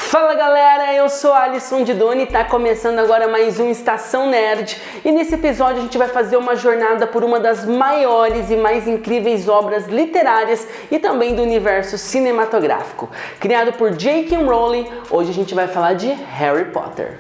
Fala galera, eu sou Alisson Didoni e tá começando agora mais um Estação Nerd. E nesse episódio a gente vai fazer uma jornada por uma das maiores e mais incríveis obras literárias e também do universo cinematográfico. Criado por J.K. Rowling, hoje a gente vai falar de Harry Potter.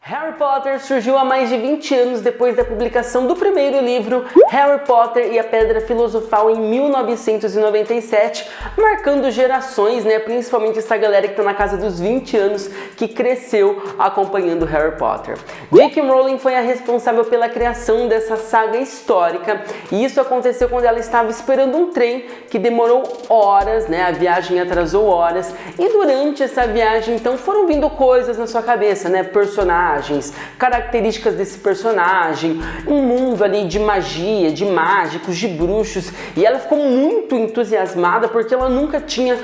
Harry Potter surgiu há mais de 20 anos depois da publicação do primeiro livro, Harry Potter e a Pedra Filosofal, em 1997, marcando gerações, principalmente essa galera que está na casa dos 20 anos, que cresceu acompanhando Harry Potter. J.K. Rowling foi a responsável pela criação dessa saga histórica, e isso aconteceu quando ela estava esperando um trem que demorou horas, a viagem atrasou horas, e durante essa viagem, então, foram vindo coisas na sua cabeça, personagens, características desse personagem, um mundo ali de magia, de mágicos, de bruxos, e ela ficou muito entusiasmada porque ela nunca tinha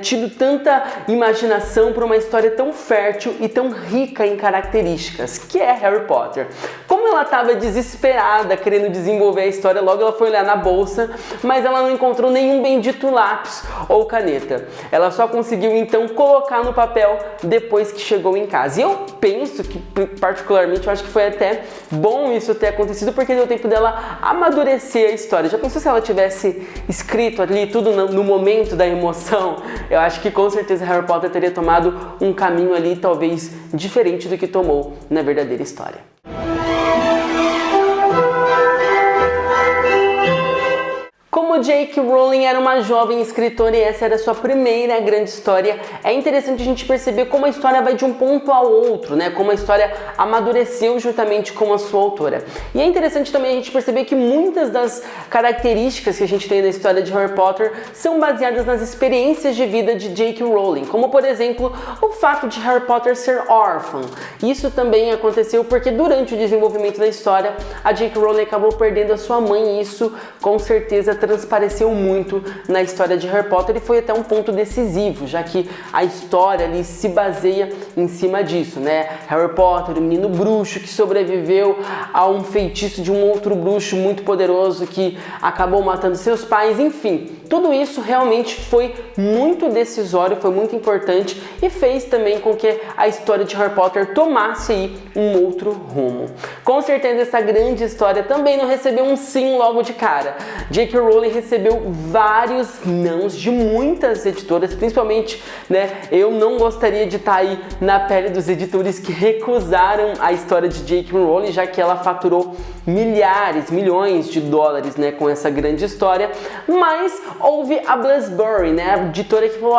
tido tanta imaginação para uma história tão fértil e tão rica em características, que é Harry Potter. Como ela estava desesperada querendo desenvolver a história, logo ela foi olhar na bolsa, mas ela não encontrou nenhum bendito lápis ou caneta. Ela só conseguiu então colocar no papel depois que chegou em casa. E eu penso que, particularmente, eu acho que foi até bom isso ter acontecido, porque deu tempo dela amadurecer a história. Já pensou se ela tivesse escrito ali tudo no momento da emoção? Eu acho que com certeza Harry Potter teria tomado um caminho ali talvez diferente do que tomou na verdadeira história. Como J.K. Rowling era uma jovem escritora e essa era a sua primeira grande história, é interessante a gente perceber como a história vai de um ponto ao outro, como a história amadureceu juntamente com a sua autora. E é interessante também a gente perceber que muitas das características que a gente tem na história de Harry Potter são baseadas nas experiências de vida de J.K. Rowling, como por exemplo o fato de Harry Potter ser órfão. Isso também aconteceu porque durante o desenvolvimento da história a J.K. Rowling acabou perdendo a sua mãe, e isso com certeza transpareceu muito na história de Harry Potter e foi até um ponto decisivo, já que a história ali se baseia em cima disso, Harry Potter, o menino bruxo que sobreviveu a um feitiço de um outro bruxo muito poderoso que acabou matando seus pais, enfim, tudo isso realmente foi muito decisório, foi muito importante e fez também com que a história de Harry Potter tomasse aí um outro rumo. Com certeza essa grande história também não recebeu um sim logo de cara. J.K. Rowling recebeu vários nãos de muitas editoras, principalmente, eu não gostaria de estar aí na pele dos editores que recusaram a história de J.K. Rowling, já que ela faturou milhares, milhões de dólares, com essa grande história, mas houve a Bloomsbury, a editora que falou,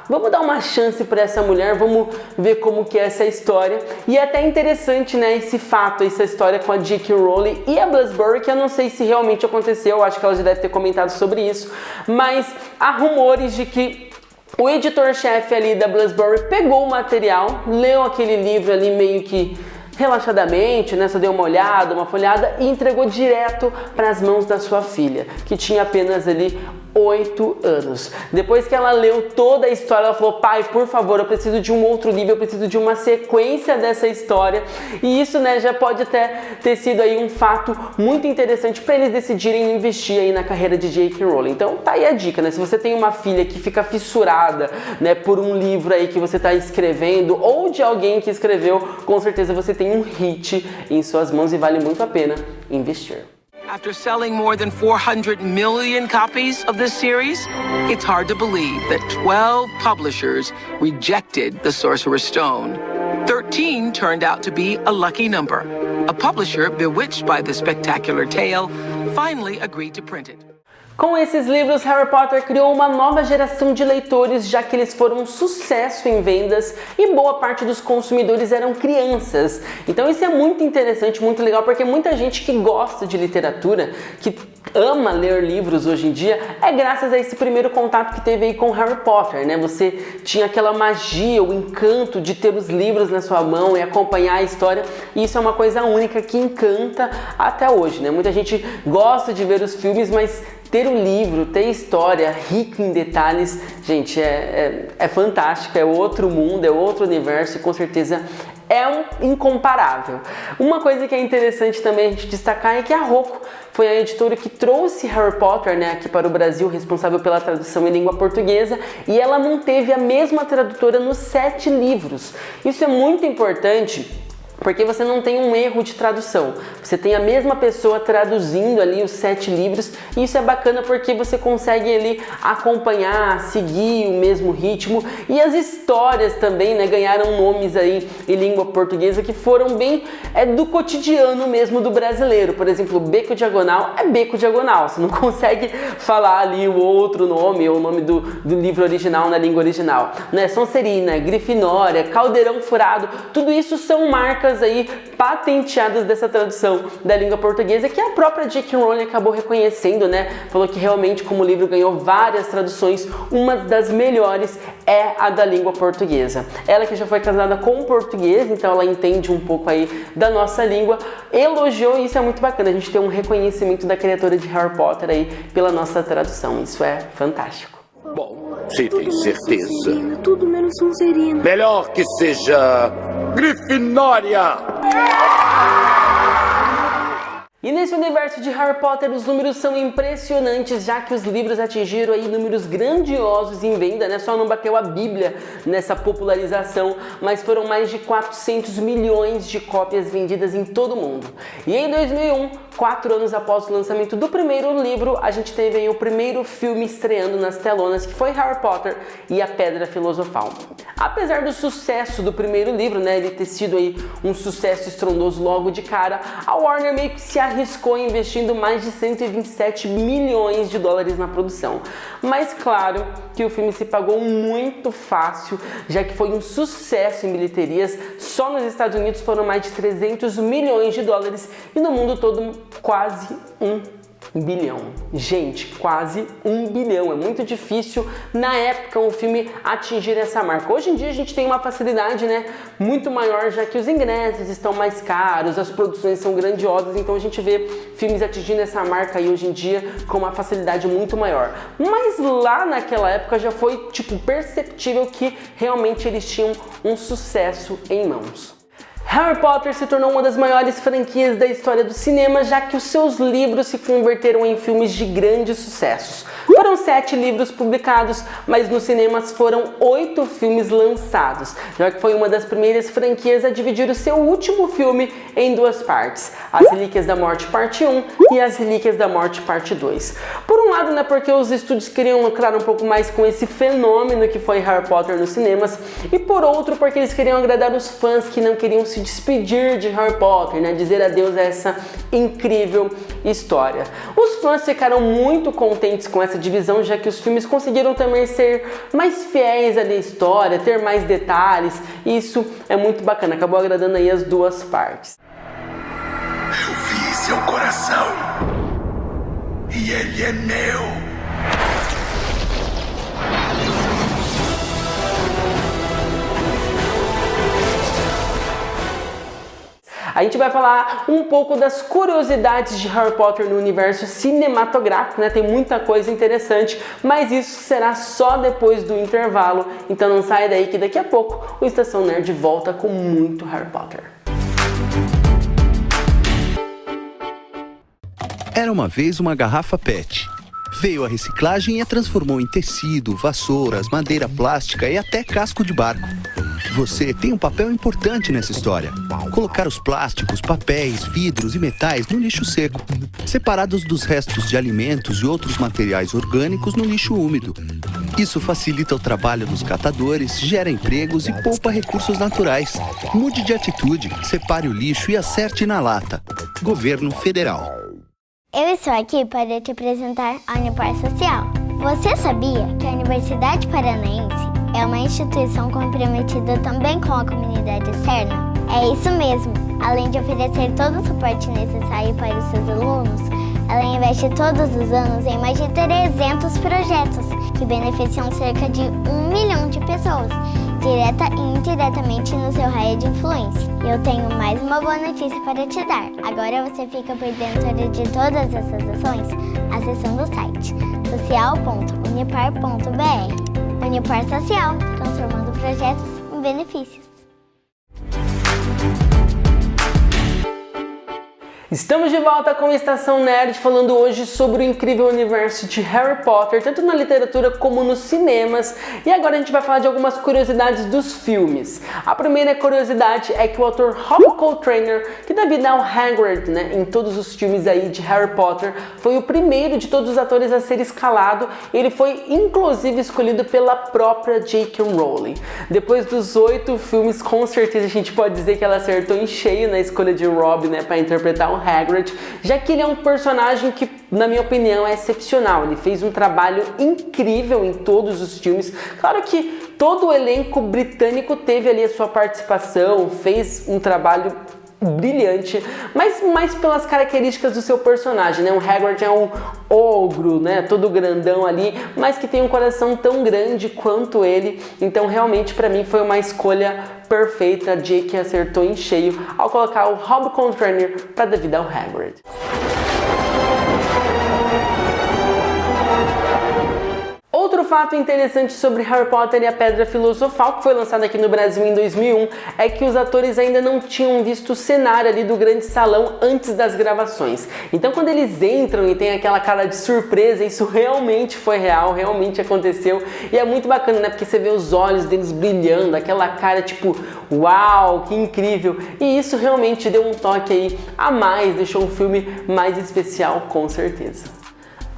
vamos dar uma chance para essa mulher, vamos ver como que é essa história. E é até interessante, esse fato, essa história com a J.K. Rowling e a Bloomsbury, que eu não sei se realmente aconteceu, acho que ela já deve ter comentado sobre isso, mas há rumores de que o editor-chefe ali da Bloomsbury pegou o material, leu aquele livro ali meio que relaxadamente, só deu uma olhada, uma folhada e entregou direto para as mãos da sua filha, que tinha apenas ali 8 anos. Depois que ela leu toda a história, ela falou, pai, por favor, eu preciso de um outro livro, eu preciso de uma sequência dessa história. E isso, já pode até ter sido aí um fato muito interessante para eles decidirem investir aí na carreira de J.K. Rowling. Então tá aí a dica, se você tem uma filha que fica fissurada, por um livro aí que você tá escrevendo ou de alguém que escreveu, com certeza você tem um hit em suas mãos e vale muito a pena investir. After selling more than 400 million copies of this series, it's hard to believe that 12 publishers rejected The Sorcerer's Stone. 13 turned out to be a lucky number. A publisher bewitched by the spectacular tale finally agreed to print it. Com esses livros, Harry Potter criou uma nova geração de leitores, já que eles foram um sucesso em vendas e boa parte dos consumidores eram crianças. Então isso é muito interessante, muito legal, porque muita gente que gosta de literatura, que ama ler livros hoje em dia, é graças a esse primeiro contato que teve aí com Harry Potter, né? Você tinha aquela magia, o encanto de ter os livros na sua mão e acompanhar a história, e isso é uma coisa única que encanta até hoje, né? Muita gente gosta de ver os filmes, mas ter o livro, ter história rica em detalhes, gente, é fantástico, é outro mundo, é outro universo e com certeza é incomparável. Uma coisa que é interessante também a gente destacar é que a Rocco foi a editora que trouxe Harry Potter, né, aqui para o Brasil, responsável pela tradução em língua portuguesa, e ela manteve a mesma tradutora nos 7 livros. Isso é muito importante, porque você não tem um erro de tradução, você tem a mesma pessoa traduzindo ali os 7 livros, e isso é bacana porque você consegue ali acompanhar, seguir o mesmo ritmo, e as histórias também, né, ganharam nomes aí em língua portuguesa que foram bem do cotidiano mesmo do brasileiro. Por exemplo, Beco Diagonal é Beco Diagonal, você não consegue falar ali o outro nome ou o nome do livro original na língua original, né? Sonserina, Grifinória, Caldeirão Furado, tudo isso são marcas aí patenteadas dessa tradução da língua portuguesa, que a própria J.K. Rowling acabou reconhecendo, né? Falou que realmente, como o livro ganhou várias traduções, uma das melhores é a da língua portuguesa. Ela que já foi casada com um português, então ela entende um pouco aí da nossa língua, elogiou, e isso é muito bacana, a gente ter um reconhecimento da criatura de Harry Potter aí pela nossa tradução, isso é fantástico. Bom, se tem certeza. Sonserina, tudo menos Sonserina. Melhor que seja Grifinória! E nesse universo de Harry Potter, os números são impressionantes, já que os livros atingiram aí números grandiosos em venda, né? Só não bateu a Bíblia nessa popularização, mas foram mais de 400 milhões de cópias vendidas em todo o mundo. E em 2001, 4 anos após o lançamento do primeiro livro, a gente teve aí o primeiro filme estreando nas telonas, que foi Harry Potter e a Pedra Filosofal. Apesar do sucesso do primeiro livro, né, ele ter sido aí um sucesso estrondoso logo de cara, a Warner meio que se arriscou investindo mais de 127 milhões de dólares na produção. Mas claro que o filme se pagou muito fácil, já que foi um sucesso em bilheterias. Só nos Estados Unidos foram mais de 300 milhões de dólares e no mundo todo quase 1 bilhão. Gente, quase 1 bilhão. É muito difícil na época um filme atingir essa marca. Hoje em dia a gente tem uma facilidade, né, muito maior, já que os ingressos estão mais caros, as produções são grandiosas, então a gente vê filmes atingindo essa marca aí hoje em dia com uma facilidade muito maior. Mas lá naquela época já foi tipo perceptível que realmente eles tinham um sucesso em mãos. Harry Potter se tornou uma das maiores franquias da história do cinema, já que os seus livros se converteram em filmes de grandes sucessos. Foram 7 livros publicados, mas nos cinemas foram 8 filmes lançados, já que foi uma das primeiras franquias a dividir o seu último filme em 2 partes, As Relíquias da Morte Parte 1 e As Relíquias da Morte Parte 2. Por um lado, né, porque os estúdios queriam lucrar um pouco mais com esse fenômeno que foi Harry Potter nos cinemas, e por outro, porque eles queriam agradar os fãs que não queriam se despedir de Harry Potter, né, dizer adeus a essa incrível história. Os fãs ficaram muito contentes com essa divisão, já que os filmes conseguiram também ser mais fiéis à história, ter mais detalhes, e isso é muito bacana, acabou agradando aí as 2 partes. Eu vi seu coração e ele é meu. A gente vai falar um pouco das curiosidades de Harry Potter no universo cinematográfico, né? Tem muita coisa interessante, mas isso será só depois do intervalo. Então não saia daí que daqui a pouco o Estação Nerd volta com muito Harry Potter. Era uma vez uma garrafa PET. Veio a reciclagem e a transformou em tecido, vassouras, madeira plástica e até casco de barco. Você tem um papel importante nessa história. Colocar os plásticos, papéis, vidros e metais no lixo seco, separados dos restos de alimentos e outros materiais orgânicos no lixo úmido. Isso facilita o trabalho dos catadores, gera empregos e poupa recursos naturais. Mude de atitude, separe o lixo e acerte na lata. Governo Federal. Eu estou aqui para te apresentar a Unipar Social. Você sabia que a Universidade Paranaense é uma instituição comprometida também com a comunidade externa? É isso mesmo! Além de oferecer todo o suporte necessário para os seus alunos, ela investe todos os anos em mais de 300 projetos que beneficiam cerca de 1 milhão de pessoas, direta e indiretamente no seu raio de influência. E eu tenho mais uma boa notícia para te dar. Agora você fica por dentro de todas essas ações acessando o site social.unipar.br. Unipar Social, transformando projetos em benefícios. Estamos de volta com a Estação Nerd, falando hoje sobre o incrível universo de Harry Potter, tanto na literatura como nos cinemas. E agora a gente vai falar de algumas curiosidades dos filmes. A primeira curiosidade é que o ator Rob Coltrane, que dá vida ao Hagrid, né, em todos os filmes aí de Harry Potter, foi o primeiro de todos os atores a ser escalado. Ele foi inclusive escolhido pela própria J.K. Rowling. Depois dos 8 filmes, com certeza a gente pode dizer que ela acertou em cheio na escolha de Rob, né, para interpretar o Hagrid, já que ele é um personagem que, na minha opinião, é excepcional. Ele fez um trabalho incrível em todos os filmes. Claro que todo o elenco britânico teve ali a sua participação, fez um trabalho brilhante, mas mais pelas características do seu personagem, né? O Hagrid é um ogro, né? Todo grandão ali, mas que tem um coração tão grande quanto ele. Então, realmente, para mim, foi uma escolha perfeita. A J.K. acertou em cheio ao colocar o Rob Coltrane para dar vida ao Hagrid. Outro fato interessante sobre Harry Potter e a Pedra Filosofal, que foi lançado aqui no Brasil em 2001, é que os atores ainda não tinham visto o cenário ali do grande salão antes das gravações. Então, quando eles entram e tem aquela cara de surpresa, isso realmente foi real, realmente aconteceu. E é muito bacana, né? Porque você vê os olhos deles brilhando, aquela cara tipo, uau, que incrível. E isso realmente deu um toque aí a mais, deixou o filme mais especial, com certeza.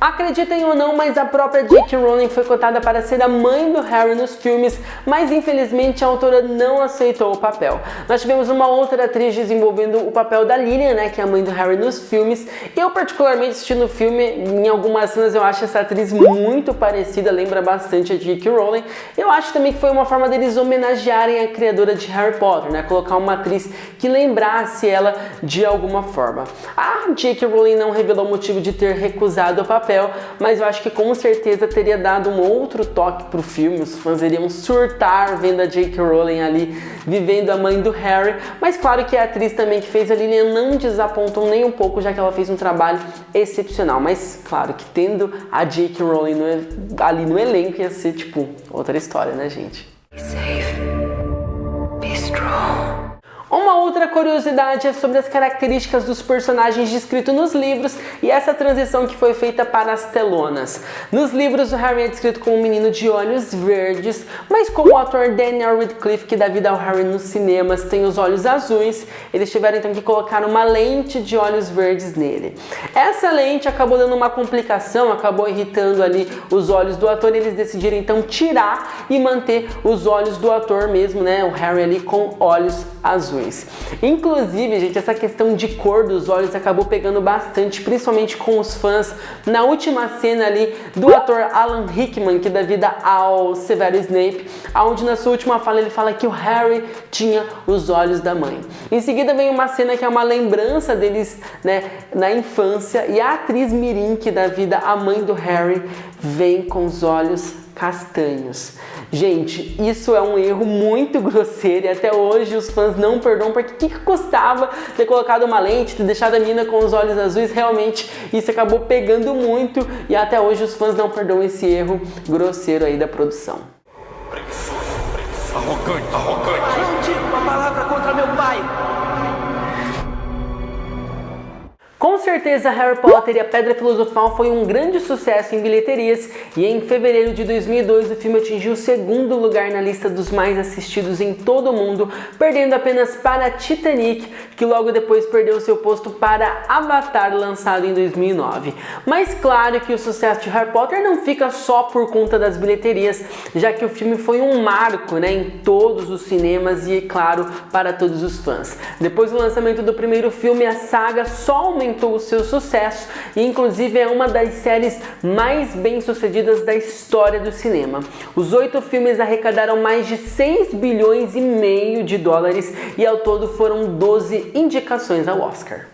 Acreditem ou não, mas a própria J.K. Rowling foi cotada para ser a mãe do Harry nos filmes, mas infelizmente a autora não aceitou o papel. Nós tivemos uma outra atriz desenvolvendo o papel da Lilian, né, que é a mãe do Harry nos filmes. Eu particularmente assistindo o filme, em algumas cenas eu acho essa atriz muito parecida, lembra bastante a J.K. Rowling. Eu acho também que foi uma forma deles homenagearem a criadora de Harry Potter, né, colocar uma atriz que lembrasse ela de alguma forma. A J.K. Rowling não revelou o motivo de ter recusado o papel, mas eu acho que com certeza teria dado um outro toque pro filme. Os fãs iriam surtar vendo a J.K. Rowling ali vivendo a mãe do Harry, mas claro que a atriz também que fez a Lilian não desapontou nem um pouco, já que ela fez um trabalho excepcional. Mas claro que tendo a J.K. Rowling ali no elenco ia ser tipo outra história, né, gente? Be safe. Be strong. Uma outra curiosidade é sobre as características dos personagens descritos nos livros e essa transição que foi feita para as telonas. Nos livros, o Harry é descrito como um menino de olhos verdes, mas como o ator Daniel Radcliffe, que dá vida ao Harry nos cinemas, tem os olhos azuis, eles tiveram então que colocar uma lente de olhos verdes nele. Essa lente acabou dando uma complicação, acabou irritando ali os olhos do ator, e eles decidiram então tirar e manter os olhos do ator mesmo, né, o Harry ali com olhos azuis. Inclusive, gente, essa questão de cor dos olhos acabou pegando bastante, principalmente com os fãs, na última cena ali do ator Alan Rickman, que dá vida ao Severus Snape, onde na sua última fala ele fala que o Harry tinha os olhos da mãe. Em seguida vem uma cena que é uma lembrança deles, né, na infância, e a atriz mirim que dá vida à mãe do Harry vem com os olhos castanhos. Gente, isso é um erro muito grosseiro e até hoje os fãs não perdoam, porque o que custava ter colocado uma lente, ter deixado a menina com os olhos azuis? Realmente isso acabou pegando muito e até hoje os fãs não perdoam esse erro grosseiro aí da produção. Arrogante, arrogante. Não diga uma palavra contra meu pai. Com certeza, Harry Potter e a Pedra Filosofal foi um grande sucesso em bilheterias e em fevereiro de 2002 o filme atingiu o segundo lugar na lista dos mais assistidos em todo o mundo, perdendo apenas para Titanic, que logo depois perdeu seu posto para Avatar, lançado em 2009. Mas claro que o sucesso de Harry Potter não fica só por conta das bilheterias, já que o filme foi um marco, né, em todos os cinemas e, claro, para todos os fãs. Depois do lançamento do primeiro filme, a saga só aumentou aumentou o seu sucesso e inclusive é uma das séries mais bem-sucedidas da história do cinema. Os 8 filmes arrecadaram mais de 6 bilhões e meio de dólares e ao todo foram 12 indicações ao Oscar.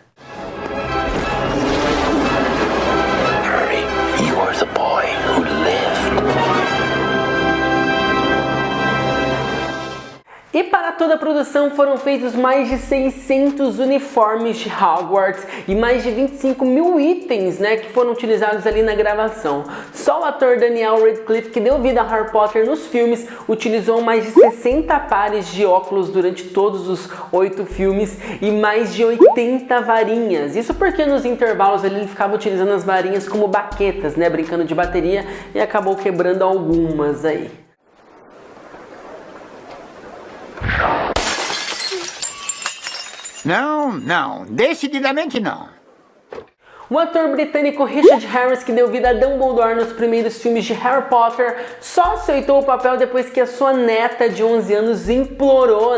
Harry, you are the boy who lived. E para toda a produção foram feitos mais de 600 uniformes de Hogwarts e mais de 25 mil itens, que foram utilizados ali na gravação. Só o ator Daniel Radcliffe, que deu vida a Harry Potter nos filmes, utilizou mais de 60 pares de óculos durante todos os 8 filmes e mais de 80 varinhas. Isso porque nos intervalos ele ficava utilizando as varinhas como baquetas, brincando de bateria, e acabou quebrando algumas aí. Não, decididamente não. O ator britânico Richard Harris, que deu vida a Dumbledore nos primeiros filmes de Harry Potter, só aceitou o papel depois que a sua neta de 11 anos implorou,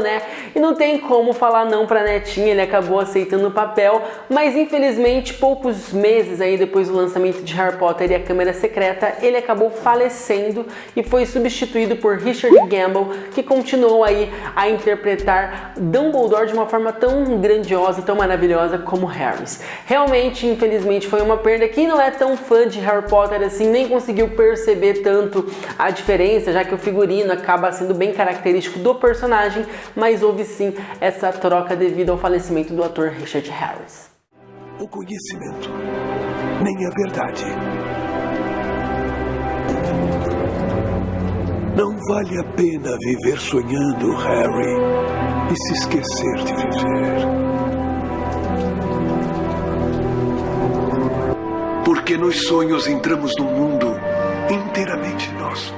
E não tem como falar não pra netinha, ele acabou aceitando o papel, mas infelizmente poucos meses aí depois do lançamento de Harry Potter e a Câmara Secreta, ele acabou falecendo e foi substituído por Richard Gamble, que continuou aí a interpretar Dumbledore de uma forma tão grandiosa e tão maravilhosa como Harris. Realmente, infelizmente, foi uma perda. Quem não é tão fã de Harry Potter assim nem conseguiu perceber tanto a diferença, já que o figurino acaba sendo bem característico do personagem, mas houve sim essa troca devido ao falecimento do ator Richard Harris. O conhecimento nem a verdade. Não vale a pena viver sonhando, Harry, e se esquecer de viver. Porque nos sonhos entramos num mundo inteiramente nosso.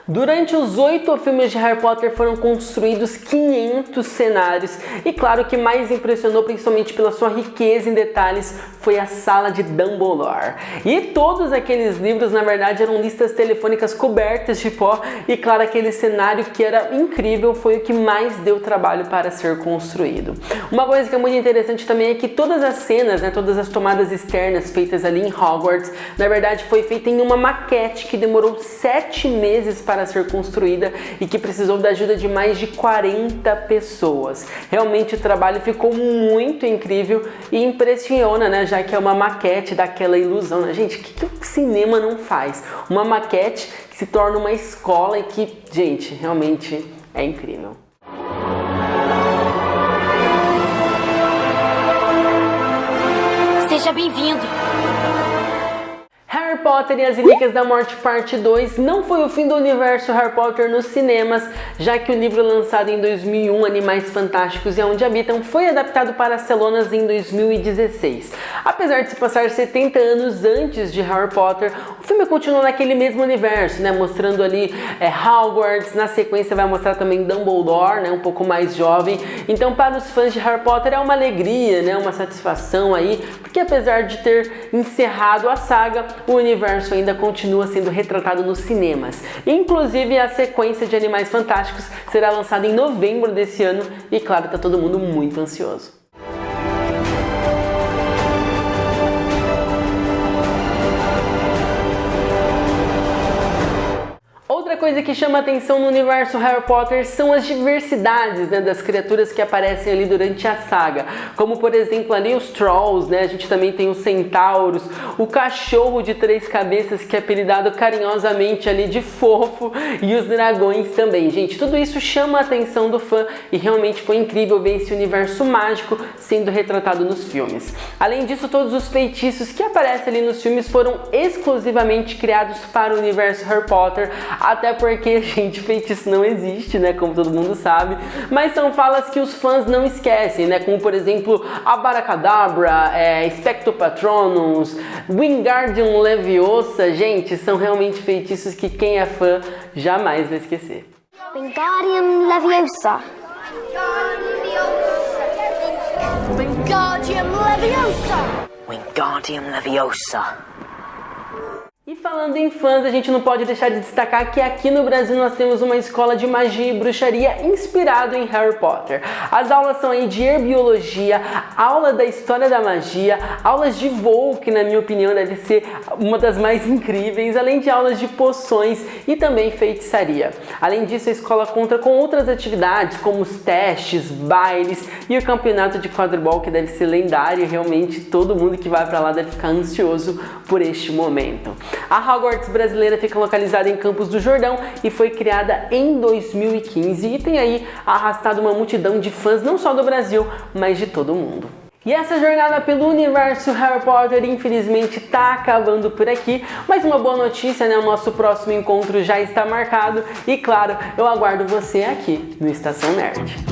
Durante os 8 filmes de Harry Potter foram construídos 500 cenários e claro que mais impressionou, principalmente pela sua riqueza em detalhes, foi a Sala de Dumbledore. E todos aqueles livros, na verdade, eram listas telefônicas cobertas de pó e claro, aquele cenário que era incrível foi o que mais deu trabalho para ser construído. Uma coisa que é muito interessante também é que todas as cenas, todas as tomadas externas feitas ali em Hogwarts, na verdade foi feita em uma maquete que demorou 7 meses para ser construída e que precisou da ajuda de mais de 40 pessoas. Realmente o trabalho ficou muito incrível e impressiona, já que é uma maquete daquela ilusão, Gente, o que o cinema não faz? Uma maquete que se torna uma escola e que, gente, realmente é incrível. Seja bem-vindo! Harry Potter e as Relíquias da Morte Parte 2 não foi o fim do universo Harry Potter nos cinemas, já que o livro lançado em 2001, Animais Fantásticos e Onde Habitam, foi adaptado para as telonas em 2016. Apesar de se passar 70 anos antes de Harry Potter, o filme continua naquele mesmo universo, mostrando ali Hogwarts, na sequência vai mostrar também Dumbledore, um pouco mais jovem. Então para os fãs de Harry Potter é uma alegria, uma satisfação aí, porque apesar de ter encerrado a saga, o universo ainda continua sendo retratado nos cinemas. Inclusive a sequência de Animais Fantásticos será lançada em novembro desse ano e claro, tá todo mundo muito ansioso. Outra coisa que chama atenção no universo Harry Potter são as diversidades das criaturas que aparecem ali durante a saga, como por exemplo ali os Trolls, a gente também tem os Centauros, o cachorro de 3 cabeças que é apelidado carinhosamente ali de Fofo e os dragões também. Gente, tudo isso chama a atenção do fã e realmente foi incrível ver esse universo mágico sendo retratado nos filmes. Além disso, todos os feitiços que aparecem ali nos filmes foram exclusivamente criados para o universo Harry Potter, até porque, gente, feitiço não existe, como todo mundo sabe, mas são falas que os fãs não esquecem, como por exemplo, Abracadabra, Expecto Patronus, Wingardium Leviosa, gente, são realmente feitiços que quem é fã jamais vai esquecer. Wingardium Leviosa. Wingardium Leviosa! Wingardium Leviosa. E falando em fãs, a gente não pode deixar de destacar que aqui no Brasil nós temos uma escola de magia e bruxaria inspirado em Harry Potter. As aulas são aí de herbiologia, aula da história da magia, aulas de voo, que na minha opinião deve ser uma das mais incríveis, além de aulas de poções e também feitiçaria. Além disso, a escola conta com outras atividades, como os testes, bailes e o campeonato de quadribol, que deve ser lendário e realmente todo mundo que vai para lá deve ficar ansioso por este momento. A Hogwarts brasileira fica localizada em Campos do Jordão e foi criada em 2015 e tem aí arrastado uma multidão de fãs não só do Brasil, mas de todo o mundo. E essa jornada pelo universo Harry Potter infelizmente está acabando por aqui, mas uma boa notícia, né? O nosso próximo encontro já está marcado e claro, eu aguardo você aqui no Estação Nerd.